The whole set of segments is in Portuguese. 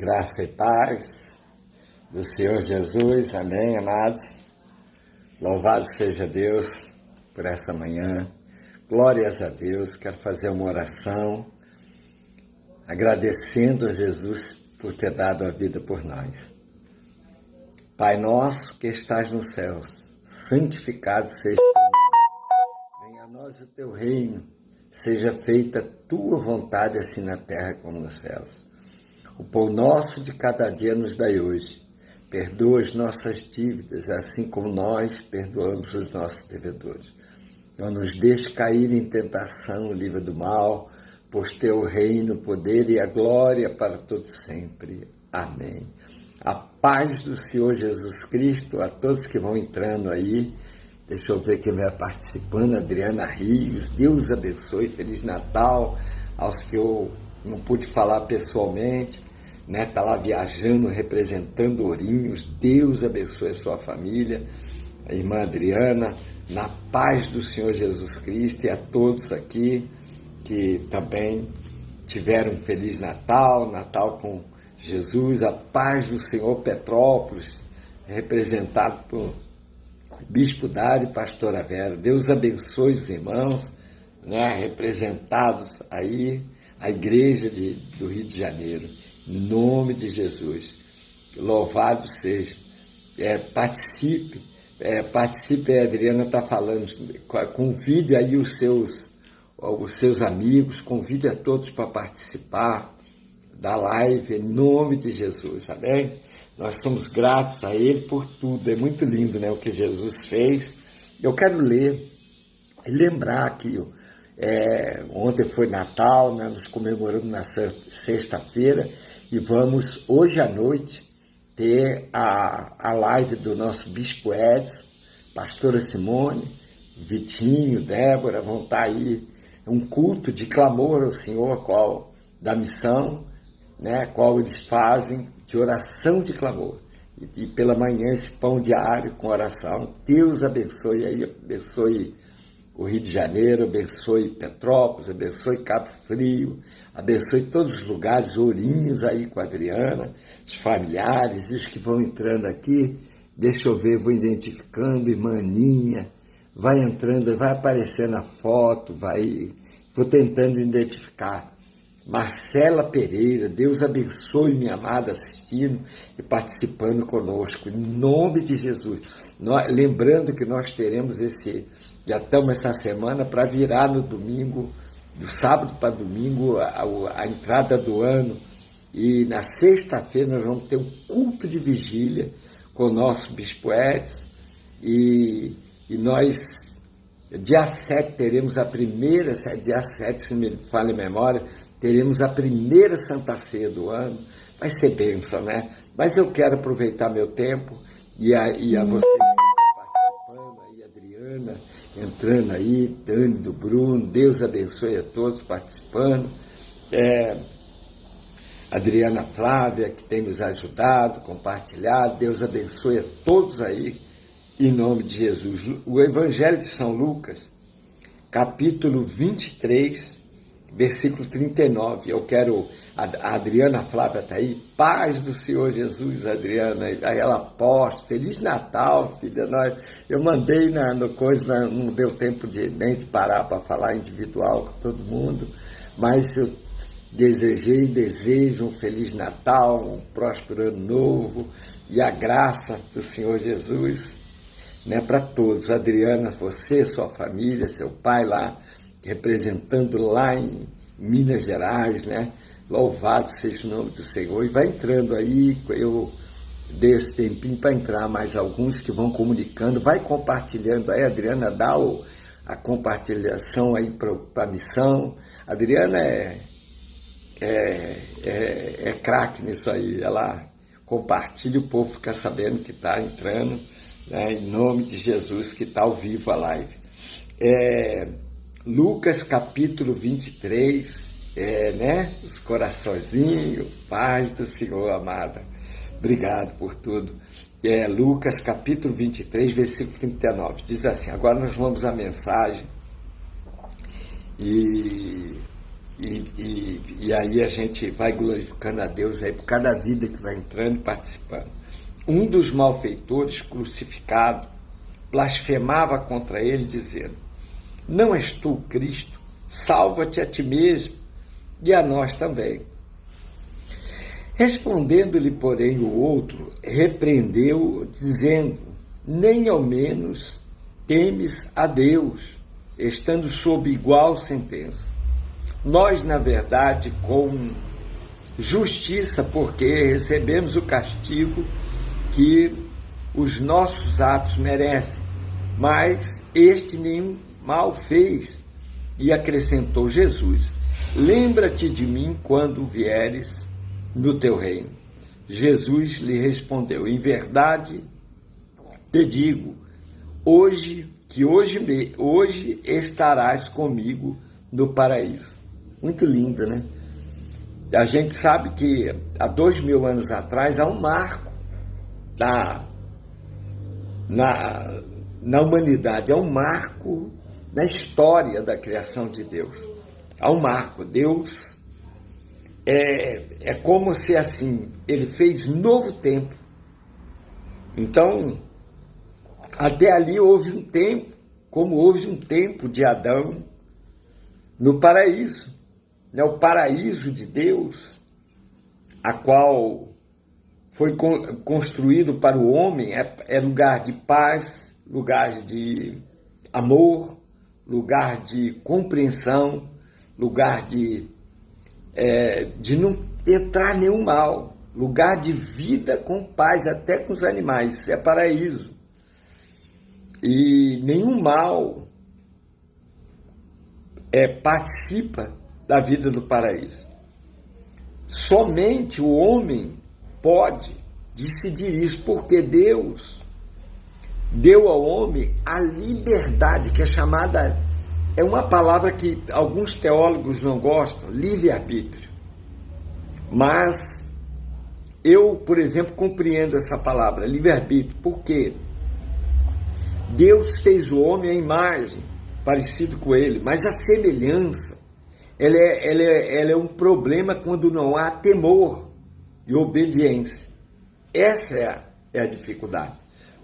Graça e paz do Senhor Jesus, amém, amados? Louvado seja Deus por essa manhã, glórias a Deus. Quero fazer uma oração agradecendo a Jesus por ter dado a vida por nós. Pai nosso que estás nos céus, santificado seja o teu nome. Venha a nós o teu reino, seja feita a tua vontade assim na terra como nos céus. O pão nosso de cada dia nos dai hoje. Perdoa as nossas dívidas, assim como nós perdoamos os nossos devedores. Não nos deixe cair em tentação, livra do mal, pois teu reino, o poder e a glória para todos sempre. Amém. A paz do Senhor Jesus Cristo a todos que vão entrando aí. Deixa eu ver quem vai participando. Adriana Rios, Deus abençoe, Feliz Natal aos que eu não pude falar pessoalmente, né? Tá lá viajando, representando Ourinhos. Deus abençoe a sua família, a irmã Adriana, na paz do Senhor Jesus Cristo, e a todos aqui que também tiveram um Feliz Natal, Natal com Jesus, a paz do Senhor. Petrópolis, representado por Bispo Dário e Pastora Vera. Deus abençoe os irmãos, né, representados aí, a igreja do Rio de Janeiro, em nome de Jesus. Louvado seja. Participe, a Adriana está falando, convide aí os seus amigos, convide a todos para participar da live, em nome de Jesus, amém? Nós somos gratos a Ele por tudo, é muito lindo, né, o que Jesus fez. Eu quero ler e lembrar que ontem foi Natal, né, nós comemoramos na sexta-feira, e vamos hoje à noite ter a live do nosso Bispo Edson, Pastora Simone, Vitinho, Débora, vão estar aí, um culto de clamor ao Senhor, da missão, né, qual eles fazem, de oração de clamor. E pela manhã esse pão diário com oração. Deus abençoe aí, abençoe o Rio de Janeiro, abençoe Petrópolis, abençoe Cabo Frio, abençoe todos os lugares, Ourinhos aí com a Adriana, os familiares, e os que vão entrando aqui. Deixa eu ver, vou identificando, irmã Aninha, vai entrando, vai aparecendo a foto, vou tentando identificar. Marcela Pereira, Deus abençoe minha amada assistindo e participando conosco, em nome de Jesus. Lembrando que nós teremos já estamos essa semana para virar no domingo, do sábado para domingo, a entrada do ano, e na sexta-feira nós vamos ter um culto de vigília com o nosso Bispo Edson, e nós, dia 7, teremos a primeira, dia 7, se me falha a memória, teremos a primeira Santa Ceia do ano. Vai ser bênção, né? Mas eu quero aproveitar meu tempo e a vocês que estão participando aí, Adriana, entrando aí, Dani do Bruno, Deus abençoe a todos participando. Adriana Flávia, que tem nos ajudado, compartilhado, Deus abençoe a todos aí, em nome de Jesus. O Evangelho de São Lucas, capítulo 23, versículo 39, eu quero, a Adriana Flávia está aí, paz do Senhor Jesus, Adriana, aí ela posta, Feliz Natal, filha, eu mandei no coisa, não deu tempo nem de parar para falar individual com todo mundo, mas eu desejo um Feliz Natal, um próspero ano novo, e a graça do Senhor Jesus, né, para todos. Adriana, você, sua família, seu pai lá, representando lá em Minas Gerais, né? Louvado seja o nome do Senhor. E vai entrando aí, eu dei esse tempinho para entrar mais alguns que vão comunicando, vai compartilhando aí. Adriana, dá a compartilhação aí para a missão. A Adriana é craque nisso aí, ela compartilha, o povo fica sabendo que está entrando, né? Em nome de Jesus, que está ao vivo a live. Lucas capítulo 23, né? Os coraçõezinhos, paz do Senhor, amada. Obrigado por tudo. Lucas capítulo 23, versículo 39. Diz assim, agora nós vamos à mensagem e e aí a gente vai glorificando a Deus aí por cada vida que vai entrando e participando. Um dos malfeitores crucificado blasfemava contra ele, dizendo: não és tu Cristo? Salva-te a ti mesmo e a nós também. Respondendo-lhe, porém, o outro, repreendeu, dizendo: nem ao menos temes a Deus, estando sob igual sentença. Nós, na verdade, com justiça, porque recebemos o castigo que os nossos atos merecem, mas este nenhum mal fez. E acrescentou Jesus: lembra-te de mim quando vieres no teu reino. Jesus lhe respondeu: em verdade te digo, hoje estarás comigo no paraíso. Muito lindo, né? A gente sabe que há 2000 anos atrás há um marco na humanidade, há um marco na história da criação de Deus. Há um marco. Deus é como se assim, ele fez novo tempo. Então, até ali houve um tempo, como houve um tempo de Adão no paraíso, né? O paraíso de Deus, a qual foi construído para o homem, é lugar de paz, lugar de amor, lugar de compreensão, lugar de não entrar nenhum mal, lugar de vida com paz, até com os animais. Isso é paraíso. E nenhum mal participa da vida do paraíso. Somente o homem pode decidir isso, porque Deus deu ao homem a liberdade, que é chamada, é uma palavra que alguns teólogos não gostam, livre-arbítrio. Mas eu, por exemplo, compreendo essa palavra, livre-arbítrio, porque Deus fez o homem à imagem, parecido com ele, mas a semelhança, ela é um problema quando não há temor e obediência. Essa é a dificuldade.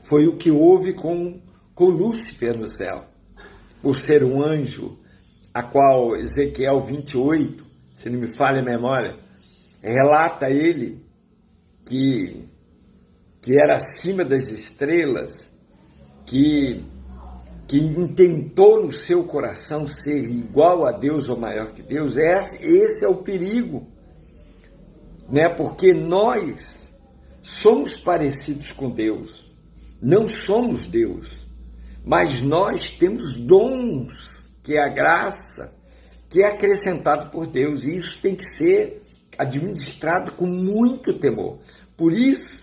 Foi o que houve com Lúcifer no céu, por ser um anjo, a qual Ezequiel 28, se não me falha a memória, relata ele que era acima das estrelas, que intentou no seu coração ser igual a Deus ou maior que Deus. Esse é o perigo, né? Porque nós somos parecidos com Deus, não somos Deus, mas nós temos dons, que é a graça, que é acrescentado por Deus, e isso tem que ser administrado com muito temor. Por isso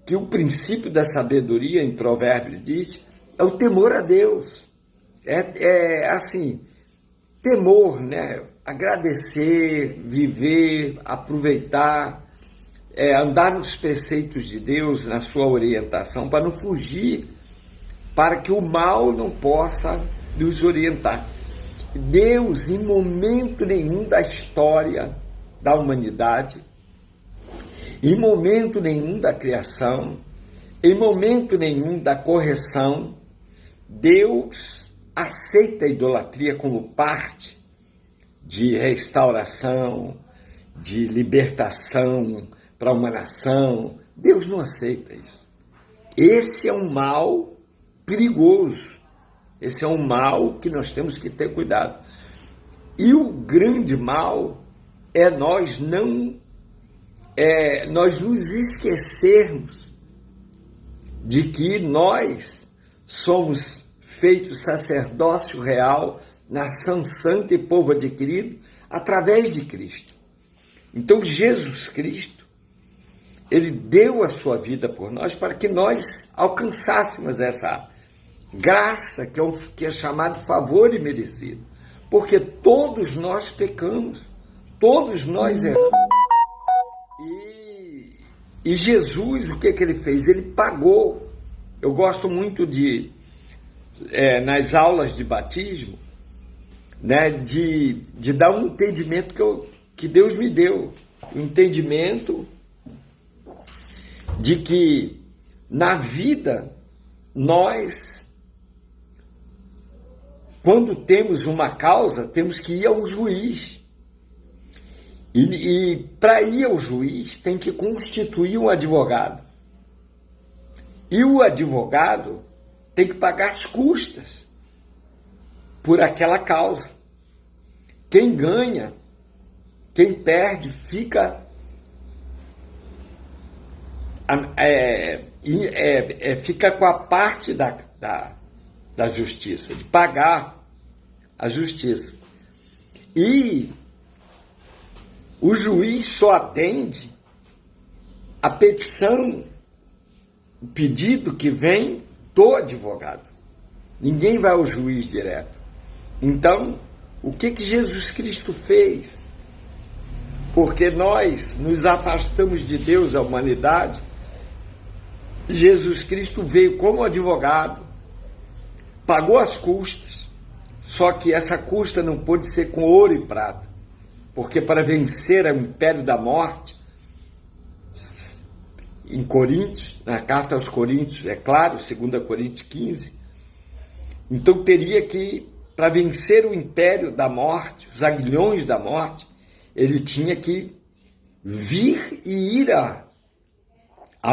que o princípio da sabedoria, em Provérbios diz, é o temor a Deus. Assim, temor, né? Agradecer, viver, aproveitar, andar nos preceitos de Deus, na sua orientação, para não fugir, para que o mal não possa nos orientar. Deus, em momento nenhum da história da humanidade, em momento nenhum da criação, em momento nenhum da correção, Deus aceita a idolatria como parte de restauração, de libertação para uma nação. Deus não aceita isso. Esse é um mal perigoso. Esse é um mal que nós temos que ter cuidado. E o grande mal é nós nos esquecermos de que nós somos feitos sacerdócio real, nação santa e povo adquirido através de Cristo. Então Jesus Cristo, ele deu a sua vida por nós para que nós alcançássemos essa graça que é chamado favor imerecido, porque todos nós pecamos, todos nós erramos, e Jesus, o que ele fez? Ele pagou. Eu gosto muito nas aulas de batismo, né, de dar um entendimento que Deus me deu. O entendimento de que na vida nós, quando temos uma causa, temos que ir ao juiz. E para ir ao juiz tem que constituir um advogado. E o advogado tem que pagar as custas por aquela causa. Quem ganha, quem perde, fica fica com a parte da justiça, de pagar a justiça. E o juiz só atende a petição, o pedido que vem do advogado. Ninguém vai ao juiz direto. Então, o que Jesus Cristo fez? Porque nós nos afastamos de Deus, a humanidade. Jesus Cristo veio como advogado, pagou as custas, só que essa custa não pôde ser com ouro e prata, porque para vencer o império da morte, em Coríntios, na carta aos Coríntios, é claro, 2 Coríntios 15, então teria que, para vencer o império da morte, os aguilhões da morte, ele tinha que vir e ir à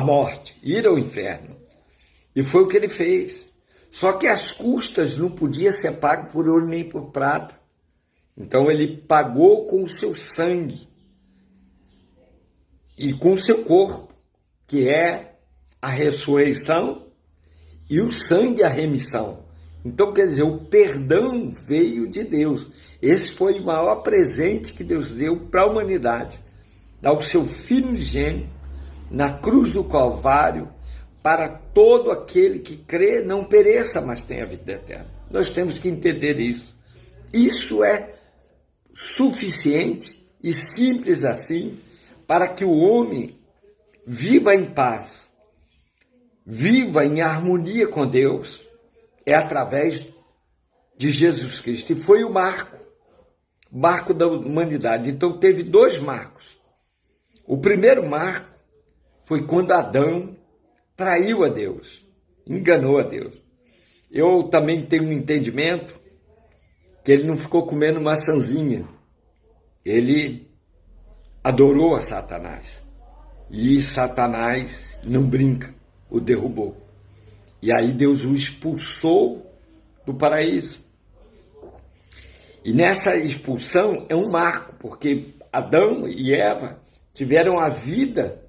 morte, ir ao inferno. E foi o que ele fez. Só que as custas não podiam ser pagas por ouro nem por prata. Então ele pagou com o seu sangue e com o seu corpo, que é a ressurreição, e o sangue a remissão. Então, quer dizer, o perdão veio de Deus. Esse foi o maior presente que Deus deu para a humanidade. Dar o seu Filho unigênito na cruz do Calvário, para todo aquele que crê não pereça, mas tenha vida eterna. Nós temos que entender isso. Isso é suficiente e simples assim para que o homem viva em paz, viva em harmonia com Deus, é através de Jesus Cristo. E foi o marco da humanidade. Então teve dois marcos. O primeiro marco foi quando Adão traiu a Deus, enganou a Deus. Eu também tenho um entendimento que ele não ficou comendo maçãzinha, ele adorou a Satanás. E Satanás não brinca, o derrubou. E aí Deus o expulsou do paraíso. E nessa expulsão é um marco, porque Adão e Eva tiveram a vida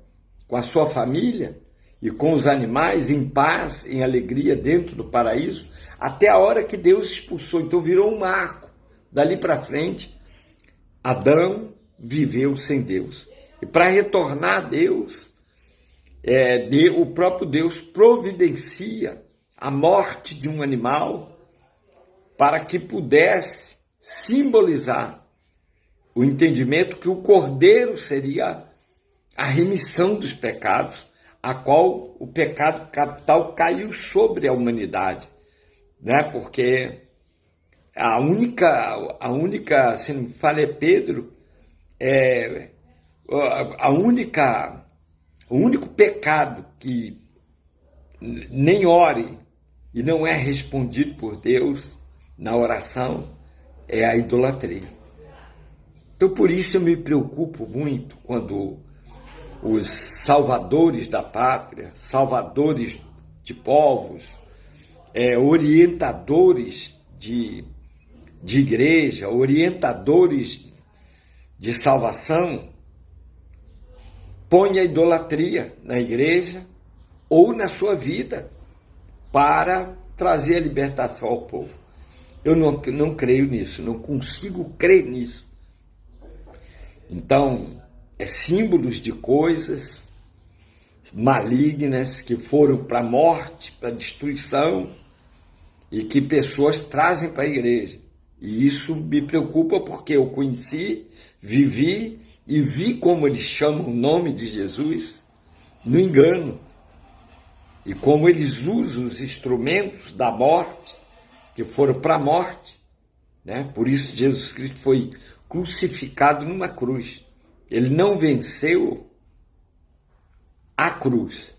com a sua família e com os animais em paz, em alegria dentro do paraíso, até a hora que Deus expulsou. Então virou um marco. Dali para frente, Adão viveu sem Deus. E para retornar a Deus, o próprio Deus providencia a morte de um animal para que pudesse simbolizar o entendimento que o cordeiro seria a remissão dos pecados, a qual o pecado capital caiu sobre a humanidade, né? Porque a única, se não me falha é Pedro, o único pecado que nem ore e não é respondido por Deus na oração é a idolatria. Então por isso eu me preocupo muito quando os salvadores da pátria, salvadores de povos, orientadores de igreja, orientadores de salvação, põe a idolatria na igreja ou na sua vida para trazer a libertação ao povo. Eu não creio nisso, não consigo crer nisso. Então, símbolos de coisas malignas que foram para a morte, para a destruição, e que pessoas trazem para a igreja. E isso me preocupa porque eu conheci, vivi e vi como eles chamam o nome de Jesus no engano. E como eles usam os instrumentos da morte, que foram para a morte, né? Por isso Jesus Cristo foi crucificado numa cruz. Ele não venceu a cruz.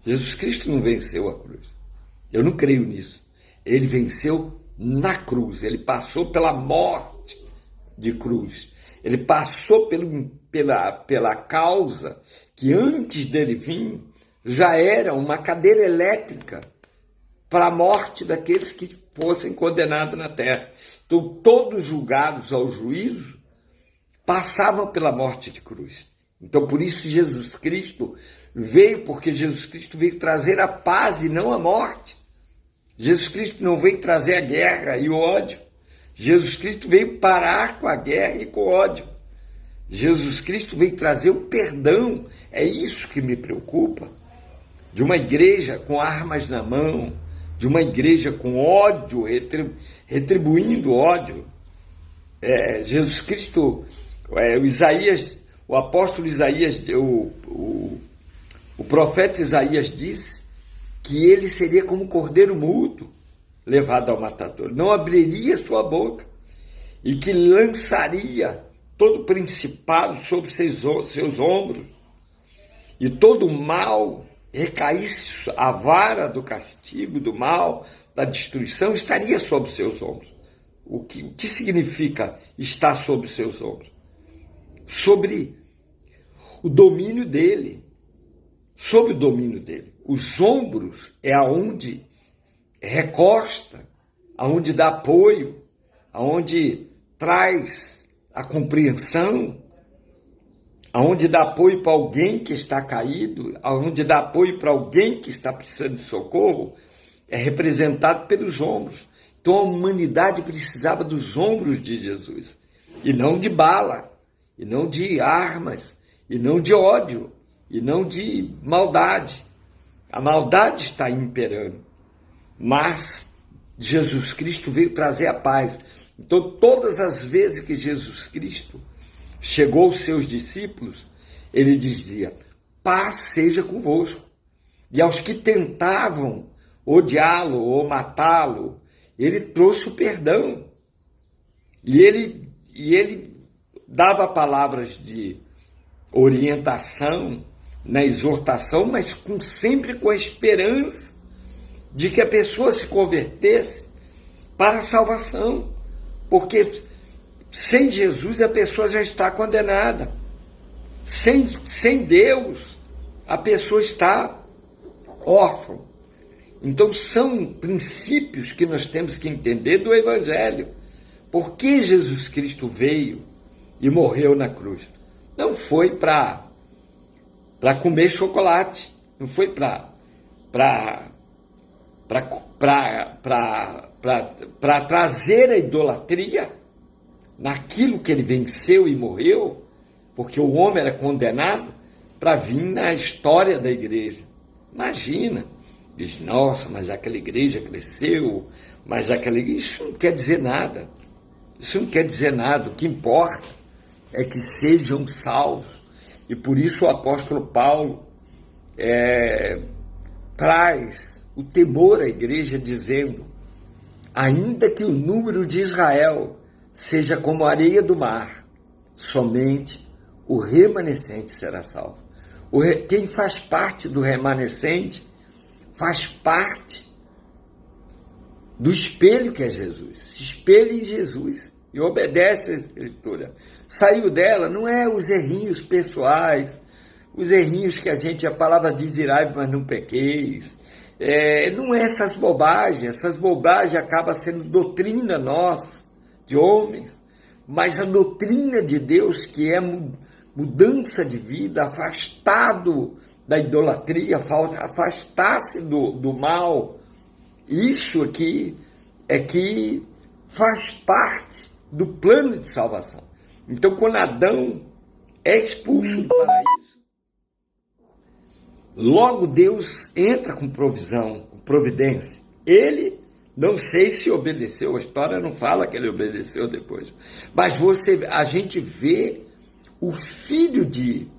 Jesus Cristo não venceu a cruz. Eu não creio nisso. Ele venceu na cruz. Ele passou pela morte de cruz. Ele passou pela causa que antes dele vir já era uma cadeira elétrica para a morte daqueles que fossem condenados na terra. Então, todos julgados ao juízo passavam pela morte de cruz. Então, por isso Jesus Cristo veio, porque Jesus Cristo veio trazer a paz e não a morte. Jesus Cristo não veio trazer a guerra e o ódio. Jesus Cristo veio parar com a guerra e com o ódio. Jesus Cristo veio trazer o perdão. É isso que me preocupa. De uma igreja com armas na mão, de uma igreja com ódio, retribuindo ódio. Jesus Cristo, o apóstolo Isaías, o profeta Isaías disse que ele seria como um cordeiro mudo levado ao matador. Não abriria sua boca e que lançaria todo o principado sobre seus ombros e todo o mal recaísse, a vara do castigo, do mal, da destruição, estaria sobre seus ombros. O que significa estar sobre seus ombros? Sobre o domínio dele. Sobre o domínio dele. Os ombros é aonde recosta, aonde dá apoio, aonde traz a compreensão, aonde dá apoio para alguém que está caído, aonde dá apoio para alguém que está precisando de socorro, é representado pelos ombros. Então a humanidade precisava dos ombros de Jesus, e não de bala, e não de armas, e não de ódio, e não de maldade. A maldade está imperando, mas Jesus Cristo veio trazer a paz. Então, todas as vezes que Jesus Cristo chegou aos seus discípulos, ele dizia: paz seja convosco. E aos que tentavam odiá-lo ou matá-lo, ele trouxe o perdão. E ele dava palavras de orientação, na exortação, mas sempre com a esperança de que a pessoa se convertesse para a salvação. Porque sem Jesus a pessoa já está condenada. Sem Deus a pessoa está órfã. Então são princípios que nós temos que entender do Evangelho. Por que Jesus Cristo veio e morreu na cruz? Não foi para comer chocolate, não foi para trazer a idolatria naquilo que ele venceu e morreu, porque o homem era condenado, para vir na história da igreja. Imagina, diz: nossa, mas aquela igreja cresceu, mas aquela igreja... Isso não quer dizer nada, isso não quer dizer nada. O que importa é que sejam salvos. E por isso o apóstolo Paulo traz o temor à igreja, dizendo: ainda que o número de Israel seja como a areia do mar, somente o remanescente será salvo. Quem faz parte do remanescente faz parte do espelho que é Jesus. Espelhe em Jesus e obedece a Escritura. Saiu dela, não é os errinhos pessoais, os errinhos que a palavra diz: irai, mas não pequeis. Não é essas bobagens acabam sendo doutrina nossa, de homens, mas a doutrina de Deus, que é mudança de vida, afastado da idolatria, afastar-se do mal. Isso aqui é que faz parte do plano de salvação. Então, quando Adão é expulso do paraíso, logo Deus entra com provisão, com providência. Ele, não sei se obedeceu, a história não fala que ele obedeceu depois, mas a gente vê o filho de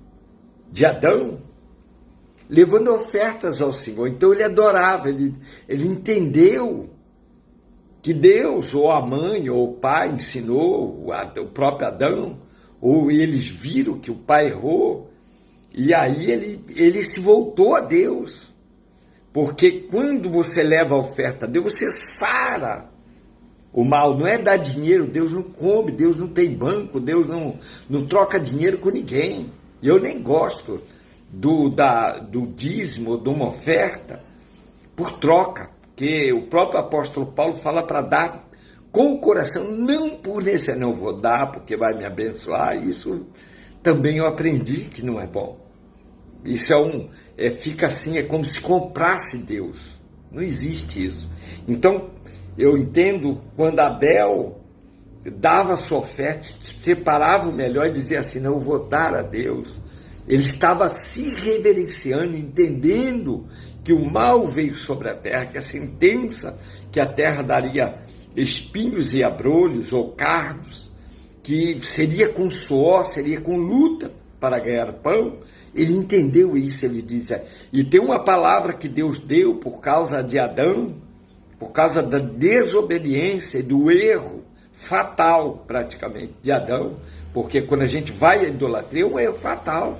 Adão levando ofertas ao Senhor. Então ele adorava, ele entendeu que Deus, ou a mãe, ou o pai ensinou, o próprio Adão, ou eles viram que o pai errou, e aí ele se voltou a Deus. Porque quando você leva a oferta a Deus, você sara o mal. Não é dar dinheiro, Deus não come, Deus não tem banco, Deus não troca dinheiro com ninguém. E eu nem gosto do dízimo, de uma oferta, por troca. Porque o próprio apóstolo Paulo fala para dar com o coração, não por esse, não vou dar porque vai me abençoar. Isso também eu aprendi que não é bom. Isso fica assim, é como se comprasse Deus. Não existe isso. Então, eu entendo quando Abel dava a sua oferta, separava o melhor e dizia assim, não, eu vou dar a Deus. Ele estava se reverenciando, entendendo que o mal veio sobre a terra, que a sentença que a terra daria espinhos e abrolhos ou cardos, que seria com suor, seria com luta para ganhar pão. Ele entendeu isso, ele diz, e tem uma palavra que Deus deu por causa de Adão, por causa da desobediência e do erro fatal, praticamente, de Adão, porque quando a gente vai à idolatria, é um erro fatal,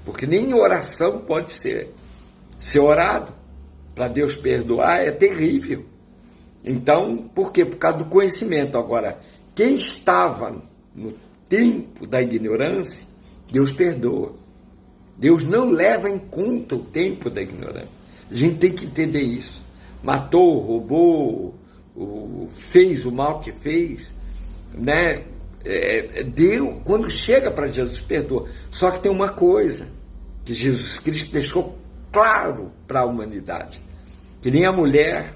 porque nem oração pode ser orado para Deus perdoar, é terrível. Então, por quê? Por causa do conhecimento. Agora, quem estava no tempo da ignorância, Deus perdoa. Deus não leva em conta o tempo da ignorância. A gente tem que entender isso. Matou, roubou, fez o mal que fez, né? Deus, quando chega para Jesus, perdoa. Só que tem uma coisa que Jesus Cristo deixou claro para a humanidade, que nem a mulher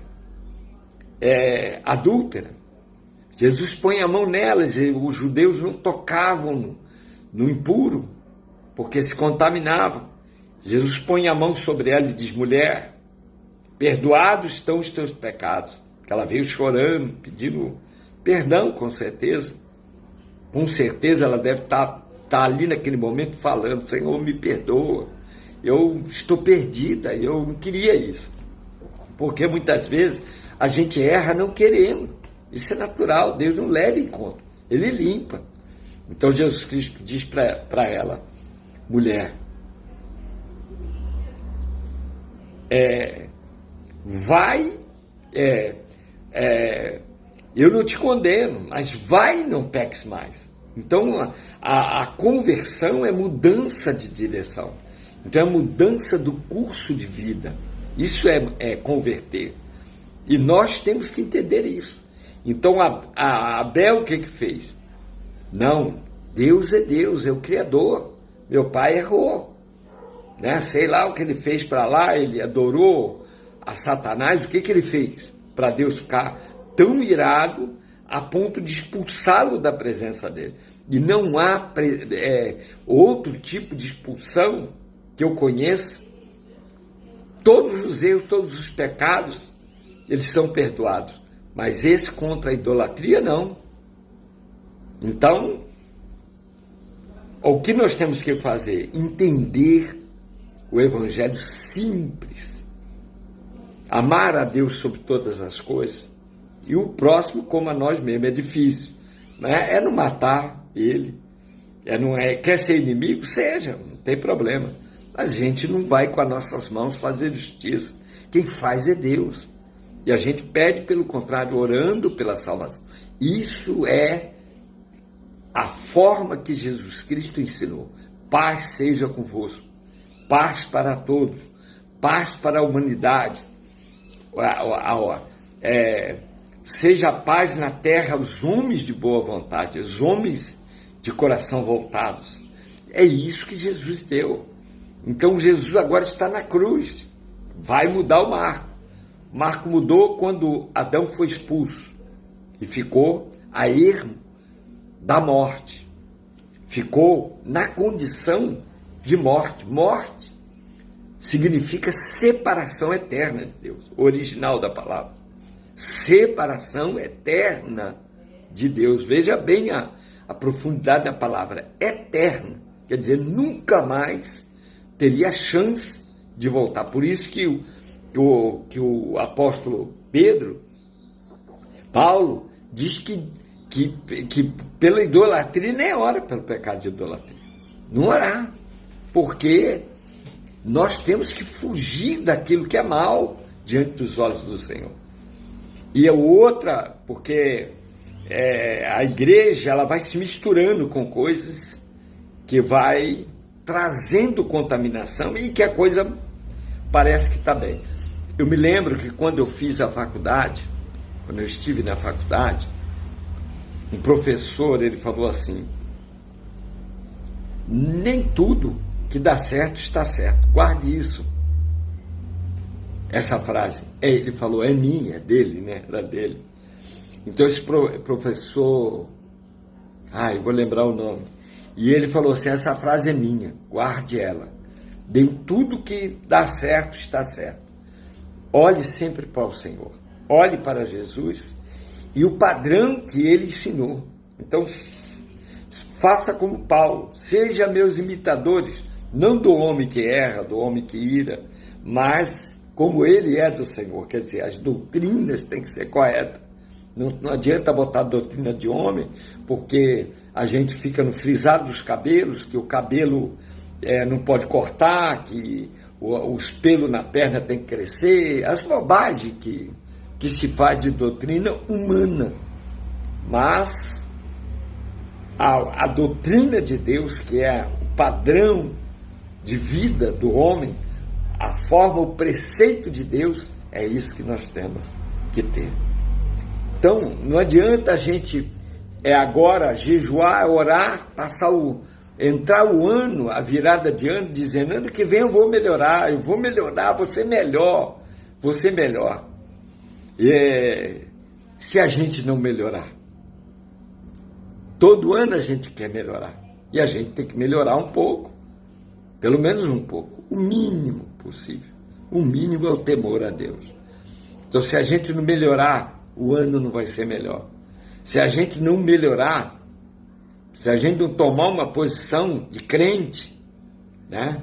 adúltera. Jesus põe a mão nelas, e os judeus não tocavam no impuro, porque se contaminavam. Jesus põe a mão sobre ela e diz, mulher, perdoados estão os teus pecados. Que ela veio chorando, pedindo perdão, com certeza. Com certeza ela deve estar ali naquele momento falando, Senhor, me perdoa, eu estou perdida, eu não queria isso. Porque muitas vezes a gente erra não querendo. Isso é natural, Deus não leva em conta, Ele limpa. Então Jesus Cristo diz para ela, mulher, vai, eu não te condeno, mas vai e não peques mais. Então a conversão é mudança de direção. Então é mudança do curso de vida. Isso é converter. E nós temos que entender isso. Então a Abel o que fez? Não, Deus é Deus, é o Criador. Meu pai errou, né? Sei lá o que ele fez para lá, ele adorou a Satanás. O que ele fez para Deus ficar tão irado a ponto de expulsá-lo da presença dele? E não há outro tipo de expulsão que eu conheça. Todos os erros, todos os pecados, eles são perdoados, mas esse contra a idolatria não. Então, o que nós temos que fazer? Entender o evangelho simples, amar a Deus sobre todas as coisas e o próximo como a nós mesmos. É difícil, né? É não matar ele, quer ser inimigo? Seja, não tem problema, mas a gente não vai com as nossas mãos fazer justiça. Quem faz é Deus, e a gente pede, pelo contrário, orando pela salvação. Isso é a forma que Jesus Cristo ensinou. Paz seja convosco, paz para todos, paz para a humanidade. Seja paz na terra aos homens de boa vontade, os homens de coração voltados. É isso que Jesus deu. Então Jesus agora está na cruz, vai mudar o marco. O marco mudou quando Adão foi expulso e ficou a ermo da morte, ficou na condição de morte. Morte significa separação eterna de Deus, o original da palavra, separação eterna de Deus. Veja bem a profundidade da palavra, eterna, quer dizer, nunca mais teria chance de voltar. Por isso que o apóstolo Pedro, Paulo diz que pela idolatria nem ora pelo pecado de idolatria. Não orar. Porque nós temos que fugir daquilo que é mal diante dos olhos do Senhor. E a outra, porque a igreja ela vai se misturando com coisas que vai trazendo contaminação e que a coisa parece que está bem. Eu me lembro que quando eu fiz a faculdade, quando eu estive na faculdade, um professor, ele falou assim: nem tudo que dá certo está certo. Guarde isso. Essa frase, ele falou, é minha, é dele, né? Era dele. Então esse professor, eu vou lembrar o nome, e ele falou assim: essa frase é minha, guarde ela. Nem tudo que dá certo está certo. Olhe sempre para o Senhor, olhe para Jesus e o padrão que ele ensinou. Então faça como Paulo, seja meus imitadores, não do homem que erra, do homem que ira, mas como ele é do Senhor. Quer dizer, as doutrinas têm que ser corretas. Não adianta botar doutrina de homem, porque a gente fica no frisado dos cabelos, que o cabelo não pode cortar, que os pelos na perna tem que crescer, as bobagens que se faz de doutrina humana. Mas a doutrina de Deus, que é o padrão de vida do homem, a forma, o preceito de Deus, é isso que nós temos que ter. Então, não adianta a gente agora jejuar, orar, entrar o ano, a virada de ano, dizendo: ano que vem eu vou melhorar, vou ser melhor, vou ser melhor. Se a gente não melhorar, todo ano a gente quer melhorar, e a gente tem que melhorar um pouco, pelo menos um pouco, o mínimo possível. O mínimo é o temor a Deus. Então, se a gente não melhorar, o ano não vai ser melhor. Se a gente não melhorar, se a gente não tomar uma posição de crente, né?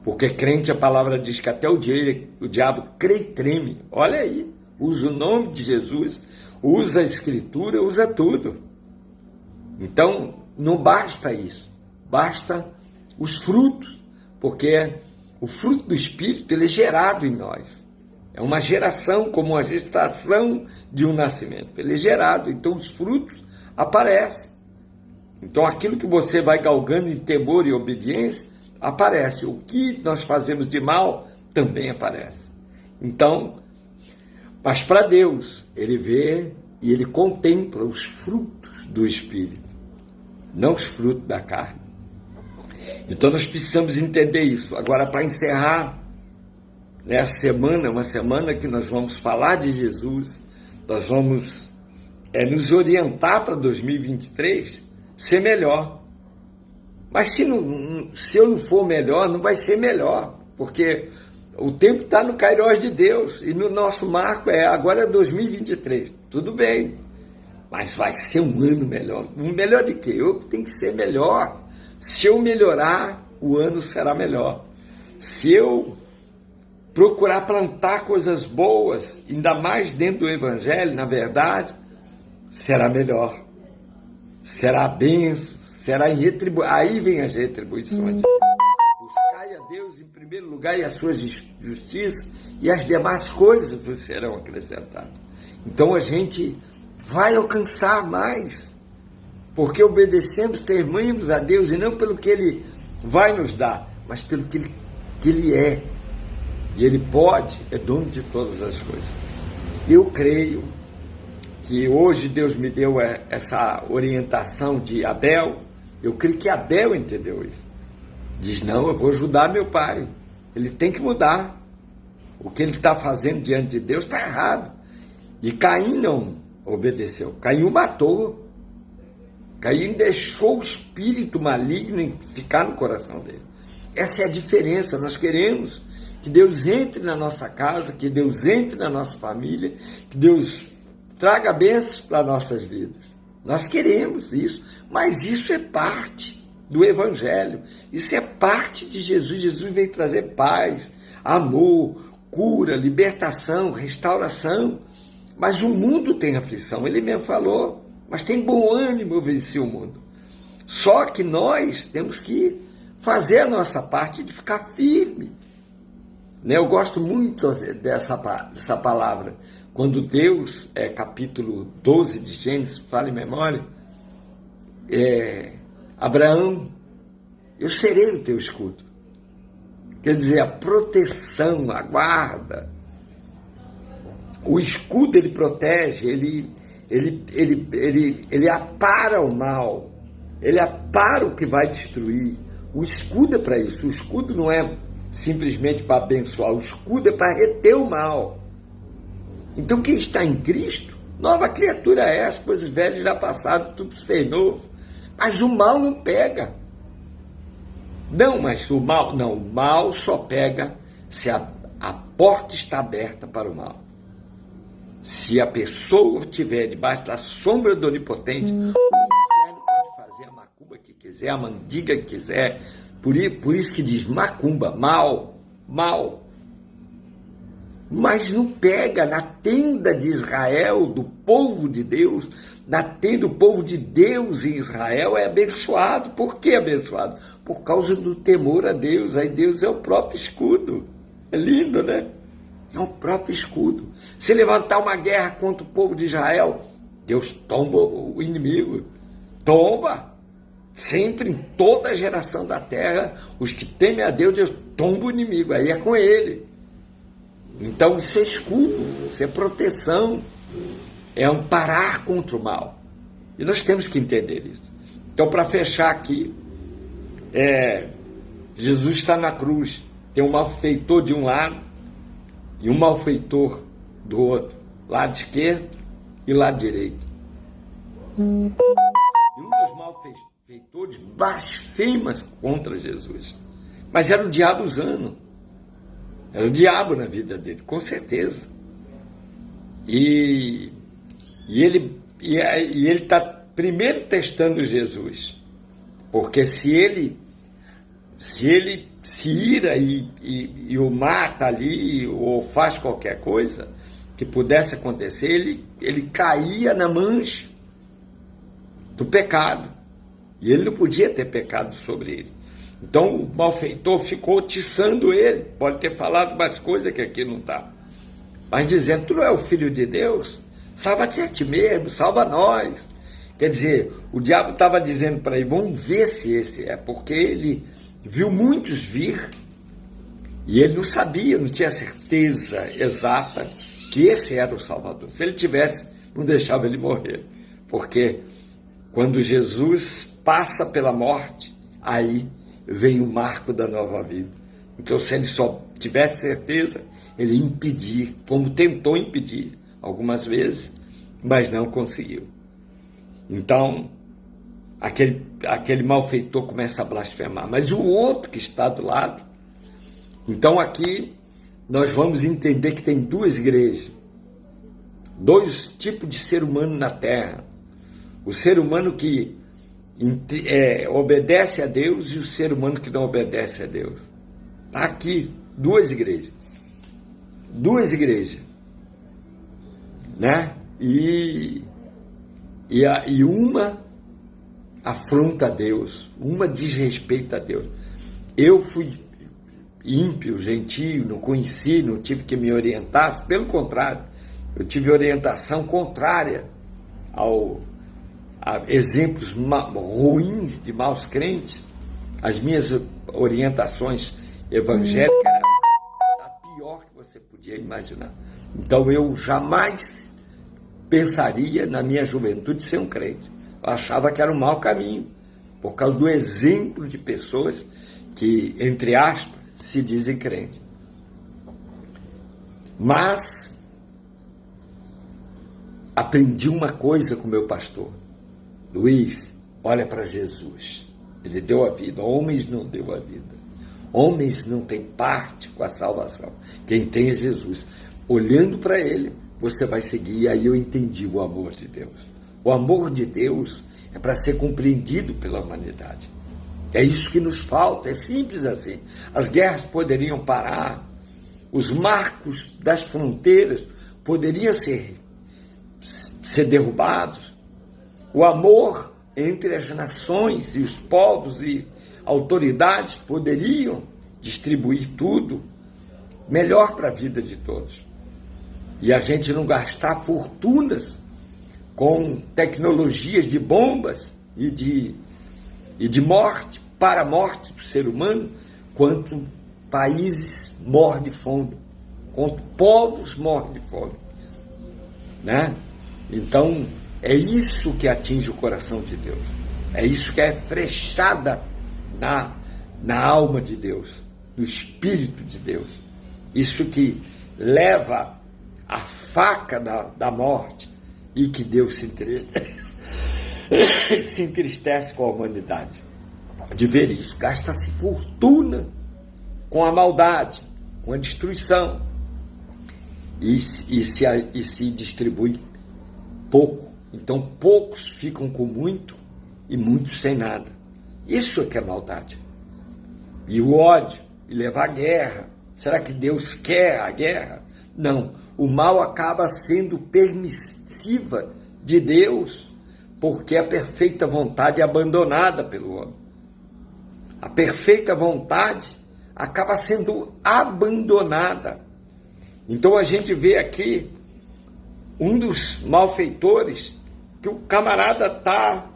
Porque crente, a palavra diz que até o diabo crê e treme. Olha aí, usa o nome de Jesus, usa a Escritura, usa tudo. Então, não basta isso, basta os frutos, porque o fruto do Espírito ele é gerado em nós. É uma geração, como uma gestação de um nascimento. Ele é gerado, então os frutos aparecem. Então aquilo que você vai galgando em temor e obediência, aparece. O que nós fazemos de mal, também aparece. Então, mas para Deus, Ele vê e Ele contempla os frutos do Espírito, não os frutos da carne. Então nós precisamos entender isso. Agora, para encerrar, nessa semana, uma semana que nós vamos falar de Jesus, nós vamos nos orientar para 2023 ser melhor. Mas se eu não for melhor, não vai ser melhor, porque o tempo está no Kairós de Deus, e no nosso marco agora é 2023, tudo bem, mas vai ser um ano melhor. Um melhor de quê? Eu tenho que ser melhor. Se eu melhorar, o ano será melhor. Se eu procurar plantar coisas boas, ainda mais dentro do Evangelho, na verdade, será melhor. Será bênção, será em retribuição. Aí vem as retribuições. Buscai a Deus em primeiro lugar e a sua justiça, e as demais coisas vos serão acrescentadas. Então a gente vai alcançar mais, porque obedecemos, tememos a Deus, e não pelo que Ele vai nos dar, mas pelo que Ele é. E Ele pode, é dono de todas as coisas. Eu creio que hoje Deus me deu essa orientação de Abel. Eu creio que Abel entendeu isso. Diz: não, eu vou ajudar meu pai. Ele tem que mudar. O que ele está fazendo diante de Deus está errado. E Caim não obedeceu. Caim o matou. Caim deixou o espírito maligno ficar no coração dele. Essa é a diferença. Nós queremos que Deus entre na nossa casa, que Deus entre na nossa família, que Deus traga bênçãos para nossas vidas. Nós queremos isso, mas isso é parte do Evangelho. Isso é parte de Jesus. Jesus veio trazer paz, amor, cura, libertação, restauração. Mas o mundo tem aflição. Ele mesmo falou, mas tem bom ânimo, eu venci o mundo. Só que nós temos que fazer a nossa parte de ficar firme. Né? Eu gosto muito dessa palavra. Quando Deus, capítulo 12 de Gênesis, fala em memória, Abraão, eu serei o teu escudo. Quer dizer, a proteção, a guarda. O escudo, ele protege, ele apara o mal, ele apara o que vai destruir. O escudo é para isso. O escudo não é simplesmente para abençoar, o escudo é para reter o mal. Então quem está em Cristo, nova criatura é, as coisas velhas já passaram, tudo se fez novo. Mas o mal não pega. Não, mas o mal só pega se a porta está aberta para o mal. Se a pessoa estiver debaixo da sombra do Onipotente, o inferno pode fazer a macumba que quiser, a mandiga que quiser. Por isso que diz macumba, mal. Mas não pega na tenda de Israel, do povo de Deus, na tenda do povo de Deus em Israel é abençoado. Por que abençoado? Por causa do temor a Deus. Aí Deus é o próprio escudo. É lindo, né? É o próprio escudo. Se levantar uma guerra contra o povo de Israel, Deus tomba o inimigo. Tomba. Sempre, em toda a geração da terra, os que temem a Deus, Deus tomba o inimigo. Aí é com ele. Então isso é escudo, isso é proteção, é amparar contra o mal. E nós temos que entender isso. Então, para fechar aqui, Jesus está na cruz, tem um malfeitor de um lado e um malfeitor do outro, lado esquerdo e lado direito. E um dos malfeitores blasfema contra Jesus, mas era o diabo usando. Era o diabo na vida dele, com certeza. E ele está primeiro testando Jesus. Porque se ele se ira e o mata ali, ou faz qualquer coisa que pudesse acontecer, ele caía na mancha do pecado. E ele não podia ter pecado sobre ele. Então o malfeitor ficou atiçando ele, pode ter falado mais coisas que aqui não está, mas dizendo, tu não é o filho de Deus? Salva-te a ti mesmo, salva nós. Quer dizer, o diabo estava dizendo para ele, vamos ver se esse é, porque ele viu muitos vir, e ele não sabia, não tinha certeza exata que esse era o Salvador. Se ele tivesse, não deixava ele morrer, porque quando Jesus passa pela morte, aí vem o marco da nova vida. Então, se ele só tivesse certeza, ele ia impedir, como tentou impedir algumas vezes, mas não conseguiu. Então, aquele malfeitor começa a blasfemar, mas o outro que está do lado. Então, aqui nós vamos entender que tem duas igrejas, dois tipos de ser humano na Terra. O ser humano que obedece a Deus e o ser humano que não obedece a Deus. Está aqui duas igrejas, né? E uma afronta a Deus, uma desrespeita a Deus. Eu fui ímpio, gentio, não conheci, não tive que me orientar, pelo contrário, eu tive orientação contrária a exemplos ruins de maus crentes. As minhas orientações evangélicas eram a pior que você podia imaginar. Então eu jamais pensaria na minha juventude ser um crente. Eu achava que era um mau caminho, por causa do exemplo de pessoas que, entre aspas, se dizem crentes. Mas aprendi uma coisa com meu pastor. Luiz, olha para Jesus. Ele deu a vida, homens não deu a vida. Homens não têm parte com a salvação. Quem tem é Jesus. Olhando para ele, você vai seguir. E aí eu entendi o amor de Deus. O amor de Deus é para ser compreendido pela humanidade. É isso que nos falta, é simples assim. As guerras poderiam parar, os marcos das fronteiras poderiam ser ser derrubados. O amor entre as nações e os povos e autoridades poderiam distribuir tudo melhor para a vida de todos. E a gente não gastar fortunas com tecnologias de bombas e de morte, para a morte do ser humano, quanto países morrem de fome, quanto povos morrem de fome, né? Então, é isso que atinge o coração de Deus. É isso que é frechada na alma de Deus, no Espírito de Deus. Isso que leva a faca da morte e que Deus se entristece com a humanidade. De ver isso, gasta-se fortuna com a maldade, com a destruição e se distribui pouco. Então poucos ficam com muito e muitos sem nada. Isso é que é maldade. E o ódio, e levar à guerra. Será que Deus quer a guerra? Não. O mal acaba sendo permissiva de Deus, porque a perfeita vontade é abandonada pelo homem. A perfeita vontade acaba sendo abandonada. Então a gente vê aqui um dos malfeitores, que o camarada está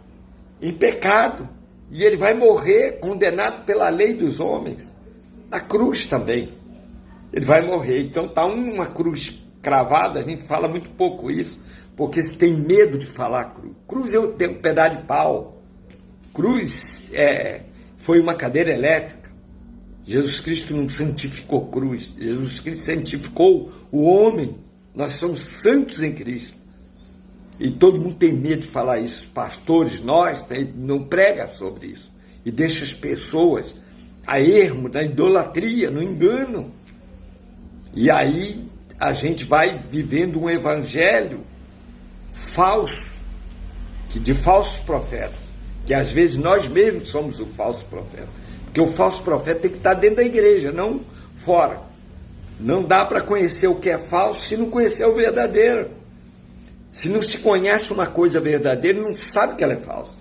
em pecado, e ele vai morrer condenado pela lei dos homens, na cruz também. Ele vai morrer. Então está uma cruz cravada, a gente fala muito pouco isso, porque se tem medo de falar cruz. Cruz eu tenho um pedaço de pau. Cruz foi uma cadeira elétrica. Jesus Cristo não santificou cruz. Jesus Cristo santificou o homem. Nós somos santos em Cristo. E todo mundo tem medo de falar isso. Pastores, nós, não prega sobre isso. E deixa as pessoas a ermo, na idolatria, no engano. E aí a gente vai vivendo um evangelho falso, de falsos profetas, que às vezes nós mesmos somos o falso profeta. Porque o falso profeta tem que estar dentro da igreja, não fora. Não dá para conhecer o que é falso se não conhecer o verdadeiro. Se não se conhece uma coisa verdadeira, não sabe que ela é falsa.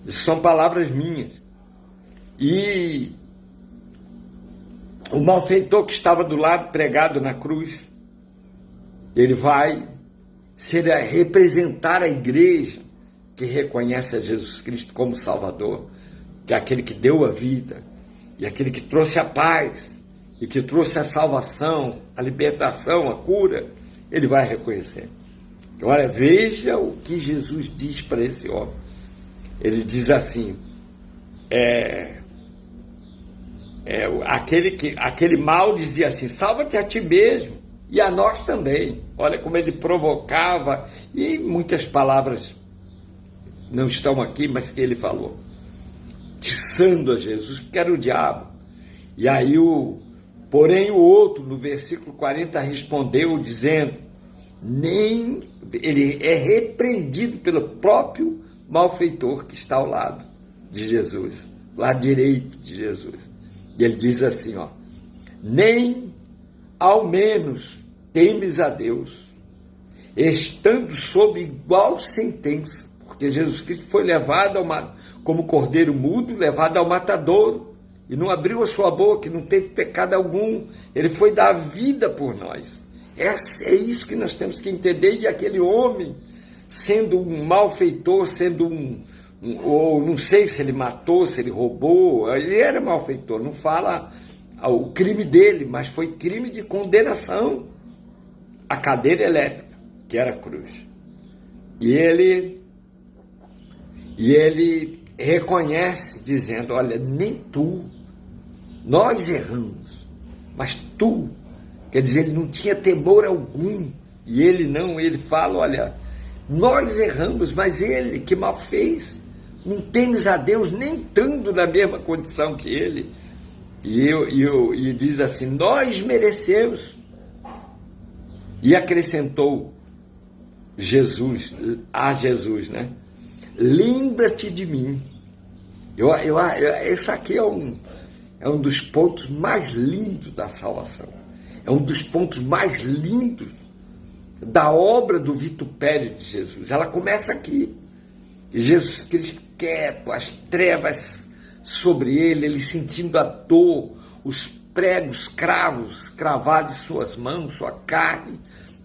Isso são palavras minhas. E o malfeitor que estava do lado pregado na cruz, ele vai representar a igreja que reconhece a Jesus Cristo como Salvador, que é aquele que deu a vida, e aquele que trouxe a paz, e que trouxe a salvação, a libertação, a cura. Ele vai reconhecer. Olha, veja o que Jesus diz para esse homem. Ele diz assim, aquele mal dizia assim, salva-te a ti mesmo, e a nós também. Olha como ele provocava, e muitas palavras não estão aqui, mas que ele falou, tiçando a Jesus, porque era o diabo. E aí porém o outro, no versículo 40, respondeu dizendo, ele é repreendido pelo próprio malfeitor que está ao lado de Jesus, lado direito de Jesus. E ele diz assim, nem ao menos temes a Deus, estando sob igual sentença, porque Jesus Cristo foi levado como cordeiro mudo, levado ao matadouro, e não abriu a sua boca, não teve pecado algum. Ele foi dar vida por nós. É isso que nós temos que entender. E aquele homem, sendo um malfeitor, sendo ou não sei se ele matou, se ele roubou, ele era malfeitor, não fala o crime dele, mas foi crime de condenação, a cadeira elétrica, que era a cruz. E ele reconhece, dizendo, olha, nem tu, nós erramos, mas tu, quer dizer, ele não tinha temor algum, e ele fala, olha, nós erramos, mas ele que mal fez, não temes a Deus nem estando na mesma condição que ele, e diz assim, nós merecemos, e acrescentou Jesus, né? Lembra-te de mim. Esse aqui é um dos pontos mais lindos da salvação. É um dos pontos mais lindos da obra do vitupério de Jesus. Ela começa aqui. E Jesus Cristo quieto, as trevas sobre ele, ele sentindo a dor, os pregos, cravos cravados em suas mãos, sua carne.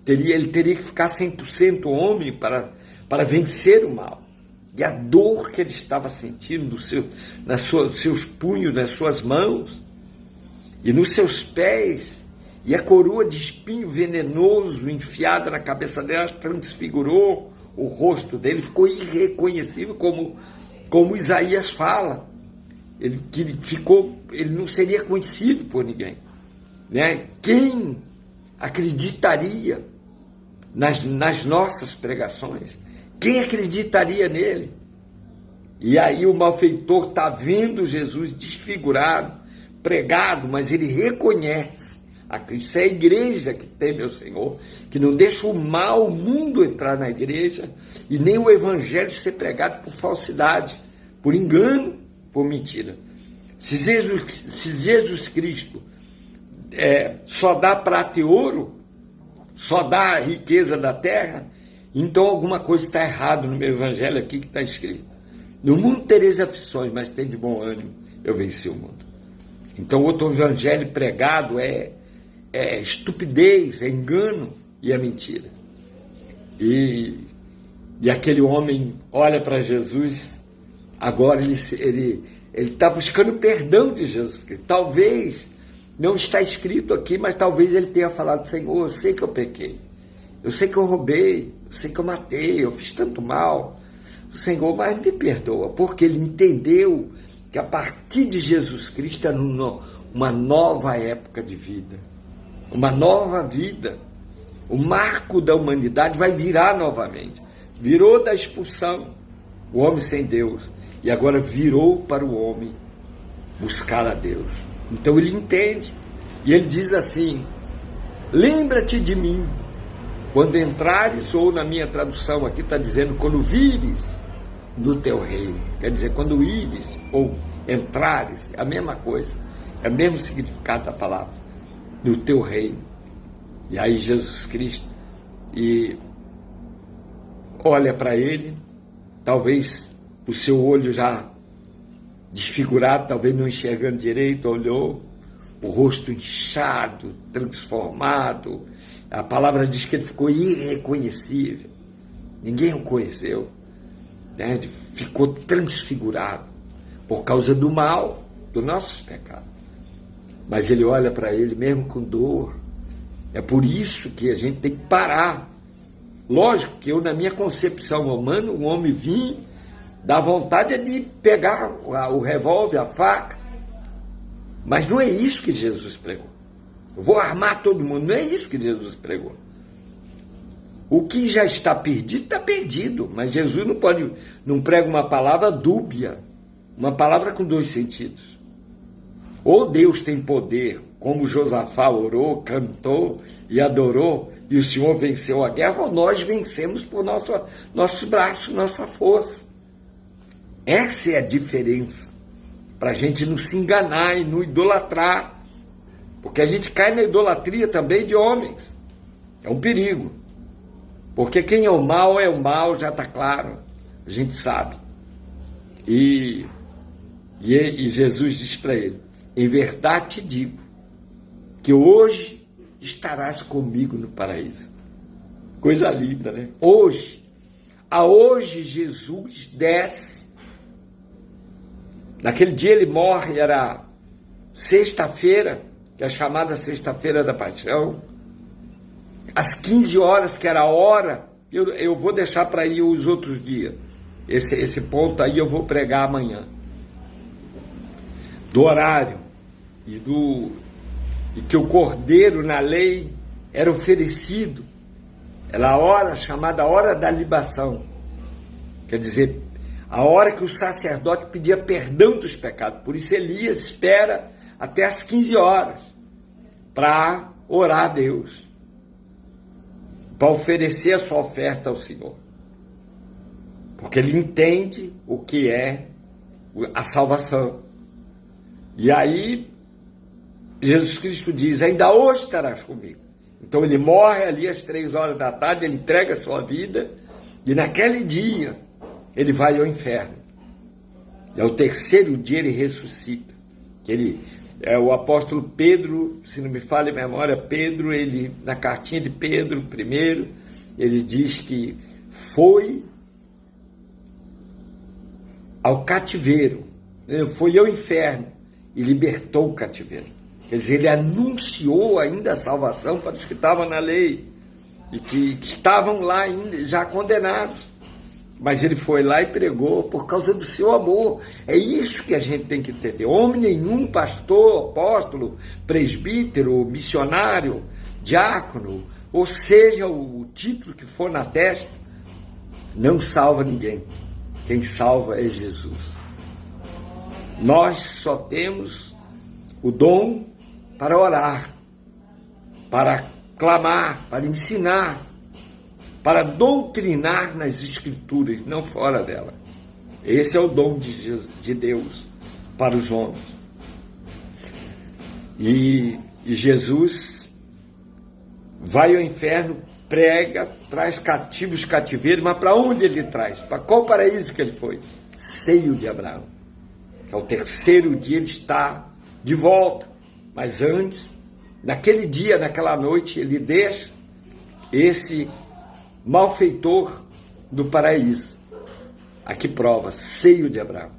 Ele teria que ficar 100% homem para vencer o mal. E a dor que ele estava sentindo nos seus punhos, nas suas mãos e nos seus pés, e a coroa de espinho venenoso enfiada na cabeça dela transfigurou o rosto dele, ficou irreconhecível, como Isaías fala. Ele não seria conhecido por ninguém, né? Quem acreditaria nas nossas pregações? Quem acreditaria nele? E aí o malfeitor está vendo Jesus desfigurado, pregado, mas ele reconhece a Cristo. Isso é a igreja que teme ao Senhor, que não deixa o mal, o mundo entrar na igreja, e nem o evangelho ser pregado por falsidade, por engano, por mentira. Se Jesus Cristo só dá prata e ouro, só dá a riqueza da terra, então alguma coisa está errada no meu evangelho aqui que está escrito. No mundo tereis aflições, mas tem de bom ânimo, eu venci o mundo. Então outro evangelho pregado é estupidez, é engano e é mentira. E aquele homem olha para Jesus, agora ele está buscando perdão de Jesus Cristo. Talvez, não está escrito aqui, mas talvez ele tenha falado: Senhor, eu sei que eu pequei, eu sei que eu roubei, eu sei que eu matei, eu fiz tanto mal, Senhor, mas me perdoa, porque ele entendeu que a partir de Jesus Cristo era uma nova época de vida, uma nova vida. O marco da humanidade vai virar novamente. Virou da expulsão, o homem sem Deus, e agora virou para o homem buscar a Deus. Então ele entende, e ele diz assim: lembra-te de mim quando entrares, ou na minha tradução aqui está dizendo quando vires no teu reino. Quer dizer, quando ires ou entrares, é a mesma coisa, é o mesmo significado da palavra, do teu reino. E aí Jesus Cristo olha para ele, talvez o seu olho já desfigurado, talvez não enxergando direito, olhou, o rosto inchado, transformado. A palavra diz que ele ficou irreconhecível, ninguém o conheceu, né? Ele ficou transfigurado por causa do mal, dos nossos pecados. Mas ele olha para ele mesmo com dor. É por isso que a gente tem que parar. Lógico que eu, na minha concepção humana, um homem vinha, dá vontade de pegar o revólver, a faca. Mas não é isso que Jesus pregou. Eu vou armar todo mundo. Não é isso que Jesus pregou. O que já está perdido, está perdido. Mas Jesus não prega uma palavra dúbia, uma palavra com dois sentidos. Ou Deus tem poder, como Josafá orou, cantou e adorou, e o Senhor venceu a guerra, ou nós vencemos por nosso braço, nossa força. Essa é a diferença, para a gente não se enganar e não idolatrar, porque a gente cai na idolatria também de homens. É um perigo, porque quem é o mal, já está claro, a gente sabe. E Jesus diz para ele: em verdade te digo, que hoje estarás comigo no paraíso. Coisa linda, né? Hoje Jesus desce. Naquele dia ele morre, era sexta-feira, que é a chamada sexta-feira da paixão. Às 15 horas, que era a hora, eu vou deixar para ir os outros dias. Esse ponto aí eu vou pregar amanhã. Do horário e que o cordeiro na lei era oferecido, era a hora chamada hora da libação, quer dizer, a hora que o sacerdote pedia perdão dos pecados. Por isso Elias espera até as 15 horas para orar a Deus, para oferecer a sua oferta ao Senhor, porque ele entende o que é a salvação. E aí Jesus Cristo diz: ainda hoje estarás comigo. Então ele morre ali às 3 horas da tarde, ele entrega a sua vida, e naquele dia ele vai ao inferno. E ao terceiro dia ele ressuscita. O apóstolo Pedro, se não me falha a memória, Pedro, ele, na cartinha de Pedro, primeiro, ele diz que foi ao cativeiro, foi ao inferno e libertou o cativeiro. Quer dizer, ele anunciou ainda a salvação para os que estavam na lei e que estavam lá ainda já condenados. Mas ele foi lá e pregou por causa do seu amor. É isso que a gente tem que entender. Homem nenhum, pastor, apóstolo, presbítero, missionário, diácono, ou seja, o título que for na testa, não salva ninguém. Quem salva é Jesus. Nós só temos o dom para orar, para clamar, para ensinar, para doutrinar nas Escrituras, não fora dela. Esse é o dom de Deus para os homens. E Jesus vai ao inferno, prega, traz cativos cativeiros, mas para onde ele traz? Para qual paraíso que ele foi? Seio de Abraão. Que ao terceiro dia ele está de volta. Mas antes, naquele dia, naquela noite, ele deixa esse malfeitor do paraíso. Aqui prova, seio de Abraão.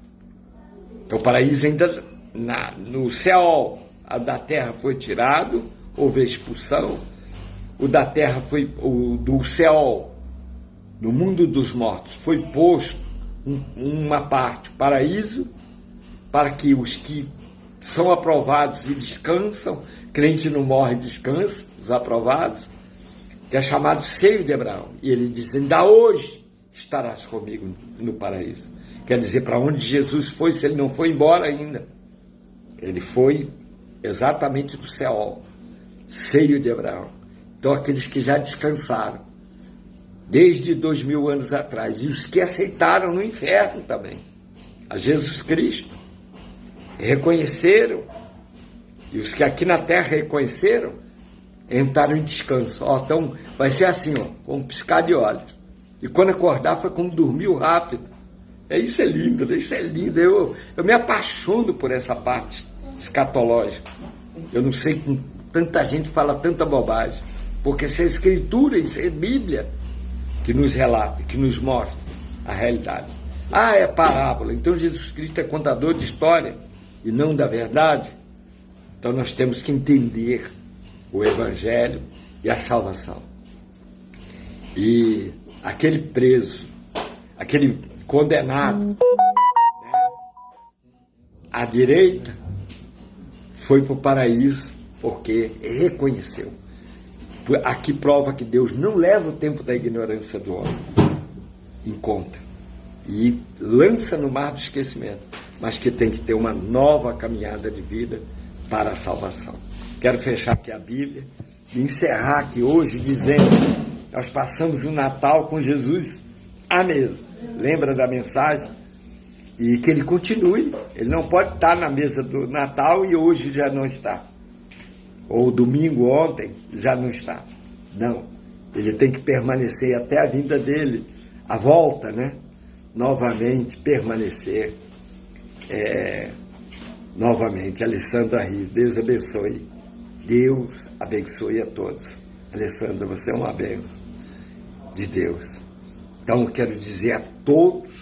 Então o paraíso ainda no céu, a da terra foi tirado, houve a expulsão. O da terra foi, o do céu, no mundo dos mortos, foi posto uma parte, o paraíso, para que os que são aprovados e descansam, crente não morre e descansa, os aprovados, que é chamado seio de Abraão. E ele diz, ainda hoje estarás comigo no paraíso. Quer dizer, para onde Jesus foi, se ele não foi embora ainda. Ele foi exatamente do céu, seio de Abraão. Então, aqueles que já descansaram, desde 2000 anos atrás, e os que aceitaram no inferno também, a Jesus Cristo, reconheceram, e os que aqui na terra reconheceram, entraram em descanso. Então, vai ser assim, com um piscar de olhos. E quando acordar, foi como dormiu rápido. Isso é lindo, né? Isso é lindo. Eu me apaixono por essa parte escatológica. Eu não sei como tanta gente fala tanta bobagem. Porque isso é Escritura, isso é Bíblia que nos relata, que nos mostra a realidade. É parábola. Então Jesus Cristo é contador de história e não da verdade. Então nós temos que entender o Evangelho e a salvação. E aquele preso, aquele condenado, à direita, foi para o paraíso porque reconheceu. Aqui prova que Deus não leva o tempo da ignorância do homem em conta e lança no mar do esquecimento, mas que tem que ter uma nova caminhada de vida para a salvação. Quero fechar aqui a Bíblia e encerrar aqui hoje dizendo: nós passamos o Natal com Jesus à mesa. Lembra da mensagem? E que ele continue. Ele não pode estar na mesa do Natal e hoje já não está. Ou domingo, ontem, já não está. Não. Ele tem que permanecer até a vinda dele, a volta, né? Novamente, permanecer. Novamente, Alessandra Rios, Deus abençoe. Deus abençoe a todos. Alessandra, você é uma bênção de Deus. Então, eu quero dizer a todos,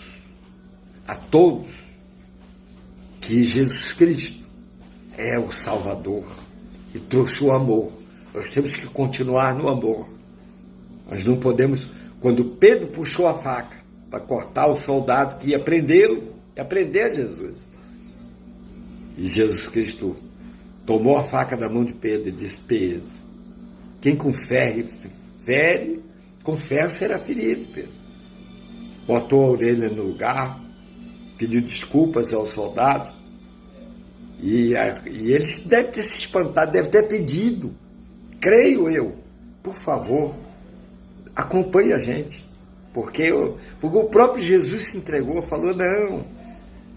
que Jesus Cristo é o Salvador e trouxe o amor. Nós temos que continuar no amor. Nós não podemos, quando Pedro puxou a faca para cortar o soldado que ia prendê-lo, ia prender Jesus. E Jesus Cristo tomou a faca da mão de Pedro e disse: Pedro, quem com ferro fere, com ferro será ferido, Pedro. Botou a orelha no lugar, pediu desculpas aos soldados, e eles devem ter se espantado, devem ter pedido, creio eu, por favor, acompanhe a gente, porque o próprio Jesus se entregou, falou: não,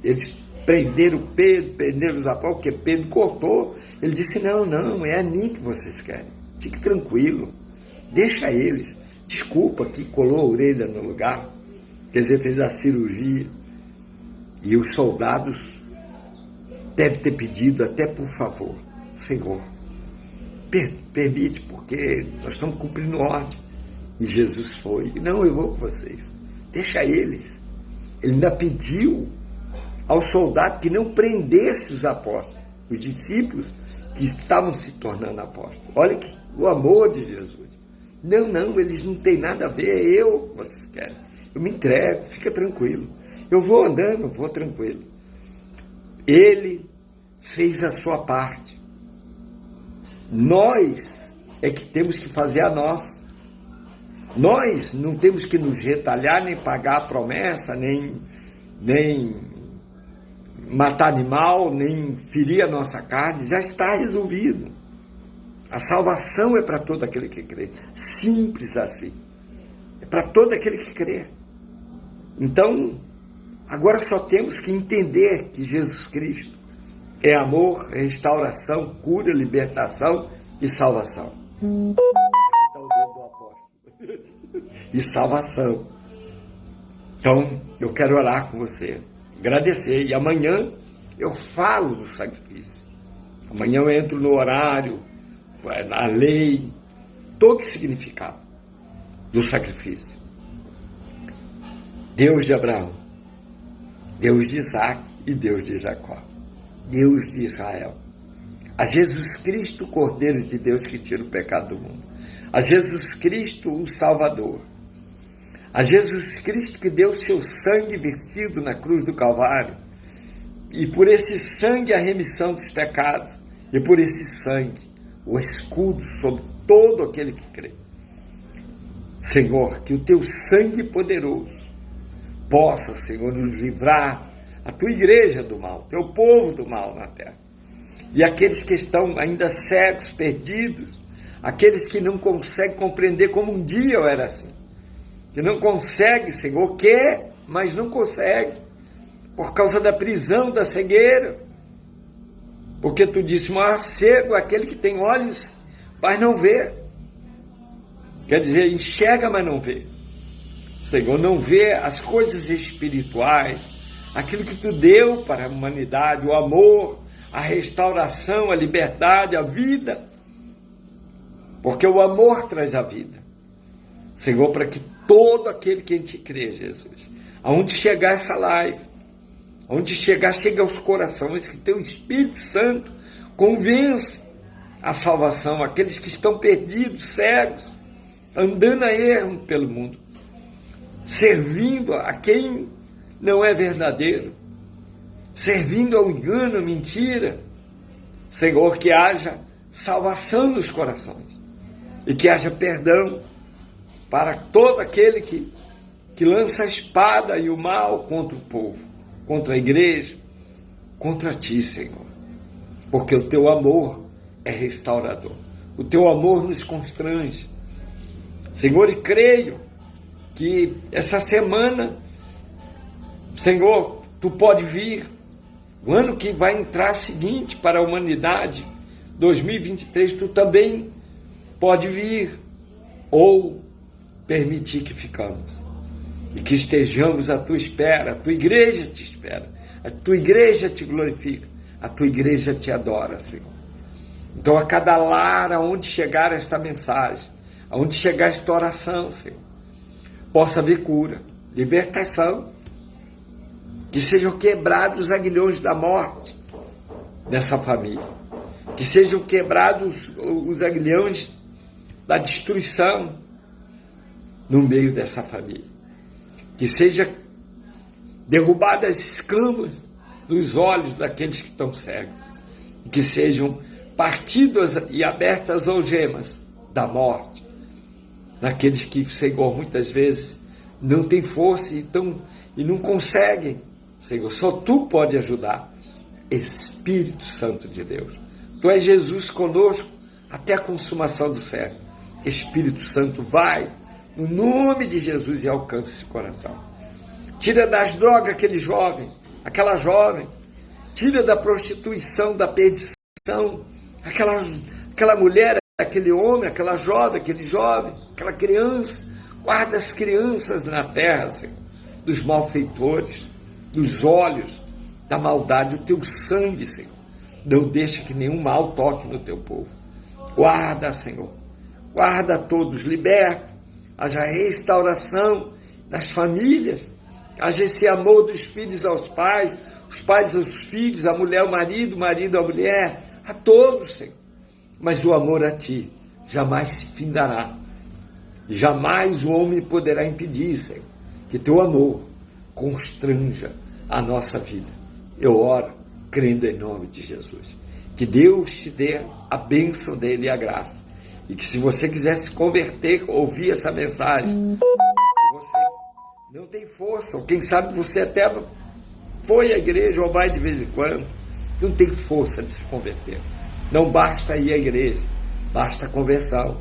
eles prenderam Pedro, prenderam os apóstolos, porque Pedro cortou, ele disse: não, é a mim que vocês querem, Fique tranquilo. Deixa eles. Desculpa que colou a orelha no lugar. Quer dizer, fez a cirurgia. E os soldados devem ter pedido até por favor. Senhor, permite, porque nós estamos cumprindo ordem. E Jesus foi. Não, eu vou com vocês. Deixa eles. Ele ainda pediu ao soldado que não prendesse os apóstolos, os discípulos que estavam se tornando apóstolos. Olha que o amor de Jesus. Não, eles não têm nada a ver, é eu que vocês querem. Eu me entrego, fica tranquilo. Eu vou andando, vou tranquilo. Ele fez a sua parte. Nós é que temos que fazer a nossa. Nós não temos que nos retalhar, nem pagar a promessa, nem matar animal, nem ferir a nossa carne. Já está resolvido. A salvação é para todo aquele que crê. Simples assim. É para todo aquele que crê. Então, agora só temos que entender que Jesus Cristo é amor, é restauração, cura, libertação e salvação. Aqui está o dedo do apóstolo. E salvação. Então, eu quero orar com você, agradecer. E amanhã eu falo do sacrifício. Amanhã eu entro no horário, na lei, todo o significado do sacrifício. Deus de Abraão, Deus de Isaac e Deus de Jacó, Deus de Israel, a Jesus Cristo, o Cordeiro de Deus que tira o pecado do mundo, a Jesus Cristo, o Salvador, a Jesus Cristo que deu seu sangue vertido na cruz do Calvário, e por esse sangue a remissão dos pecados, e por esse sangue o escudo sobre todo aquele que crê. Senhor, que o teu sangue poderoso possa, Senhor, nos livrar, a tua igreja do mal, teu povo do mal na terra. E aqueles que estão ainda cegos, perdidos, aqueles que não conseguem compreender como um dia eu era assim, que não consegue, Senhor, quer, mas não consegue, por causa da prisão, da cegueira, porque tu disse, maior cego é aquele que tem olhos, mas não vê, quer dizer, enxerga, mas não vê. Senhor, não vê as coisas espirituais, aquilo que tu deu para a humanidade, o amor, a restauração, a liberdade, a vida, porque o amor traz a vida. Senhor, para que todo aquele que em ti crê, Jesus, aonde chegar essa live, aonde chegar, chega aos corações, que teu Espírito Santo convence a salvação, aqueles que estão perdidos, cegos, andando a erro pelo mundo, servindo a quem não é verdadeiro, servindo ao engano, mentira. Senhor, que haja salvação nos corações e que haja perdão para todo aquele que lança a espada e o mal contra o povo, contra a igreja, contra ti, Senhor, porque o teu amor é restaurador, o teu amor nos constrange, Senhor, e creio que essa semana, Senhor, tu pode vir, o ano que vai entrar seguinte para a humanidade, 2023, tu também pode vir, ou permitir que ficamos, e que estejamos à tua espera, a tua igreja te espera, a tua igreja te glorifica, a tua igreja te adora, Senhor. Então, a cada lar, aonde chegar esta mensagem, aonde chegar esta oração, Senhor, possa haver cura, libertação, que sejam quebrados os aguilhões da morte nessa família, que sejam quebrados os aguilhões da destruição no meio dessa família, que seja derrubadas as escamas dos olhos daqueles que estão cegos, e que sejam partidas e abertas algemas da morte, naqueles que, Senhor, muitas vezes não têm força e não conseguem, Senhor, só tu pode ajudar. Espírito Santo de Deus, tu és Jesus conosco até a consumação do século. Espírito Santo, vai no nome de Jesus e alcança esse coração. Tira das drogas aquele jovem, aquela jovem, tira da prostituição, da perdição, aquela mulher aquele homem, aquela jovem, aquele jovem, aquela criança. Guarda as crianças na terra, Senhor, dos malfeitores, dos olhos, da maldade, o teu sangue, Senhor. Não deixa que nenhum mal toque no teu povo. Guarda, Senhor. Guarda todos, liberta. Haja restauração das famílias. Haja esse amor dos filhos aos pais, os pais aos filhos, a mulher ao marido, o marido à mulher, a todos, Senhor. Mas o amor a Ti jamais se findará. Jamais o homem poderá impedir, Senhor, que Teu amor constranja a nossa vida. Eu oro, crendo em nome de Jesus. Que Deus te dê a bênção dele e a graça. E que se você quiser se converter, ouvir essa mensagem, que você não tem força, ou quem sabe você até foi à igreja ou vai de vez em quando, não tem força de se converter. Não basta ir à igreja, basta a conversão.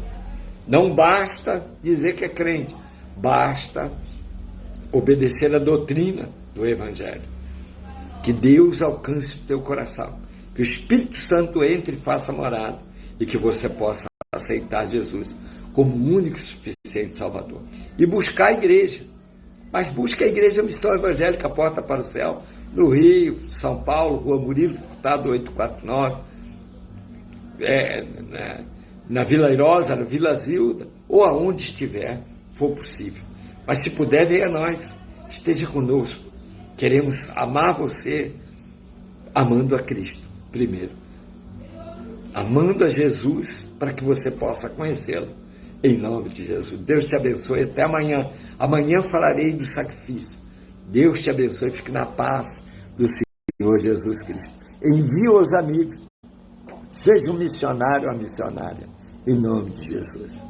Não basta dizer que é crente, basta obedecer a doutrina do Evangelho. Que Deus alcance o teu coração, que o Espírito Santo entre e faça morada, e que você possa aceitar Jesus como o único e suficiente Salvador. E buscar a igreja, mas busca a igreja Missão Evangélica Porta para o Céu, no Rio, São Paulo, Rua Murilo Furtado 849, na Vila Airosa, na Vila Zilda, ou aonde estiver, for possível. Mas se puder, venha a nós, esteja conosco. Queremos amar você, amando a Cristo primeiro. Amando a Jesus, para que você possa conhecê-lo. Em nome de Jesus. Deus te abençoe. Até amanhã. Amanhã falarei do sacrifício. Deus te abençoe. Fique na paz do Senhor Jesus Cristo. Envie aos amigos. Seja um missionário ou uma missionária. Em nome de Jesus.